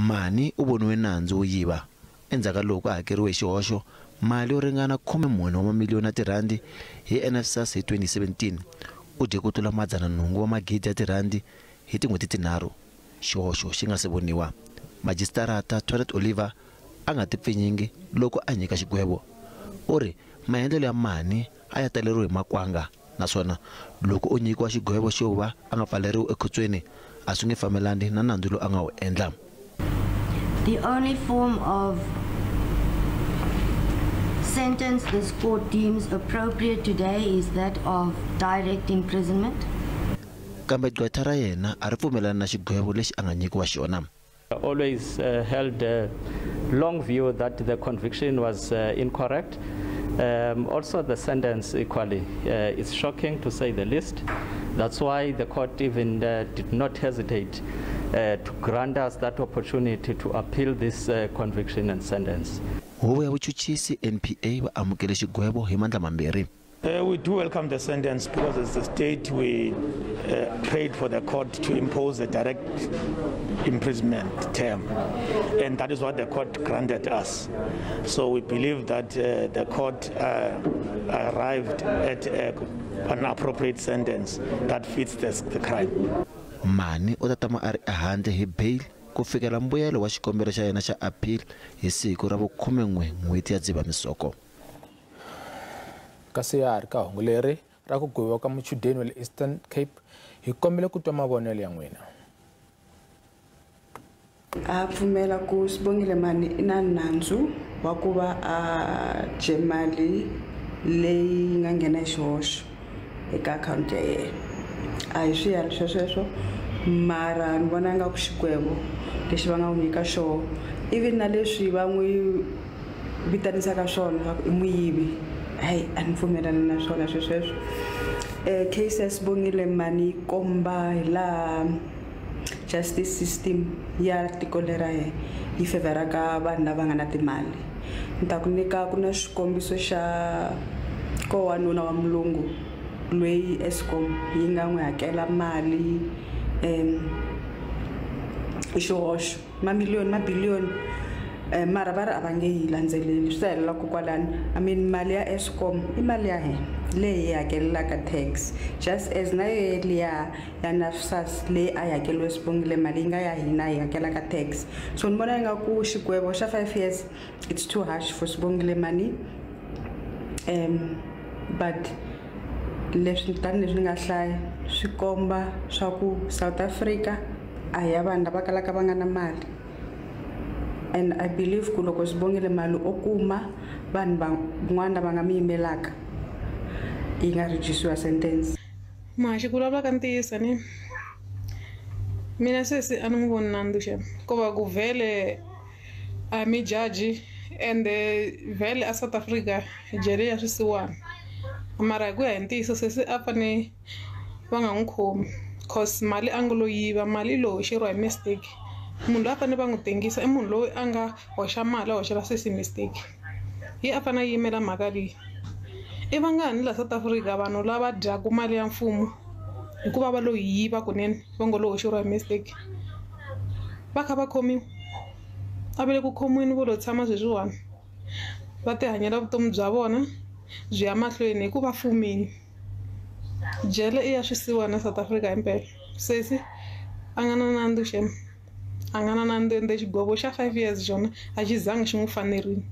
Mani u voniwe nandzu wo yiva endzhaku loko a hakeriwe xihoxo mali yo ringana 14 wa mamiliyoni ya tirhandi hi NSFAS hi 2017. U dye ku tlula R800 wa magidi ya tirhandi hi tin'hweti tinharhu xihoxo xi nga se voniwa. Majisitarata Toilet Oliver a nga tipfinyingi loko a nyika xigwevo. U ri maendlelo ya Mani a ya taleriwe hi makwanga naswona loko u nyikiwa xigwevo xo va a nga pfaleriwi ekhotsweni a swi nge fambelani na nandzu lowu a nga wu endla. The only form of sentence this court deems appropriate today is that of direct imprisonment. Kambe Magqweta ra yena a ri pfumelana na xigwevo lexi a nga nyikiwa xona. Always held a long view that the conviction was incorrect. Also the sentence equally. It's shocking to say the least. That's why the court even did not hesitate to grant us that opportunity to appeal this conviction and sentence. Huvo ya vuchuchisi NPA va amukele xigwevo hi mandla mambirhi. We do welcome the sentence because as the state we prayed for the court to impose a direct imprisonment term, and that is what the court granted us. So we believe that the court arrived at an appropriate sentence that fits the crime. Mani u ta tama a ri ehandle hi bail ku fikela mbuyelo wa xikombelo xa yena xa appeal hi siku ra vu-11 n'hweti ya Dzivamisoko. Kasi ya ri ka hungu leri ra ku gweviwa ka muchudeni wa le Eastern Cape hi kombele ku twa mavonelo ya n'wina. A pfumela ku Sibongile Mani ina nandzu wa ku va a dye mali leyi nga nghena hi xihoxo eka akhawunti ya yena. A hi swiyali sweswo mara ni vona nga ku xigwevo lexi va nga n'wi nyika xona even na leswi va n'wi vitanisaka swona i muyivi hayi a ni pfumelani na swona sweswo. Case ya Sibongile Mani komba hi laha justice system ya tiko lera yi favoraka vanhu lava nga na timali. Ni ta ku nyika ku na xikombiso xa ko wanuna wa mulungu loyi Eskom yi nga n'wi hakela mali xihoxo mabiliyoni mara va ri a va nge yi landzeleli swi ta helela kokwalani. I mean mali ya Eskom i mali ya hina leyi yi hakelelaka tax just as na liya ya NSFAS leyi a yi hakeliwe Sibongile mali yi nga ya hina yi hakelaka tax. So ni vona nga ku xigwevo xa 5 years it's too harsh for Sibongile Mani, but leswi tanihileswi ni nga hlaya swi komba swa ku South Africa a hi ya vanhu lava kalaka va nga na mali, and I believe ku loko Sibongile Mani o kuma vanhu van'wana va nga mi yimelaka yi nga reduciwa sentence. Maxi ku lavaka ntiyiso ni mina sweswi a ni n'wi voni nandzu xa ko va ku vhele a mi jaji and vhele a South Africa jele ya swisiwana mara hi ku ya hi ntiyiso sweswi a fane va nga n'wi khomi cause mali a nga lo yiva mali lowu xeriwa hi mistake. Munhu loyi a fanele va n'wi tengisa i munhu loyi a nga hoxa mali a hoxela sweswi mistake yi a fanele a yimela mhaka leyi. I va nga ni la South Africa vanhu lava dyaku mali ya mfumo hikuva va lo yiva kunene va ngo lo hoxeriwa hi mistake va kha va khomiwa a vele ku khomiweni vo lo tshama sweswiwani va ti hanyela vutomi bya vona byi ya mahlweni hikuva fumini. Jele i ya swisiwana South Africa himpela sweswi a nga na nandzu a nga na nandzu ende xigwevo xa 5 years xona a xi zangi xi n'wi fanerile.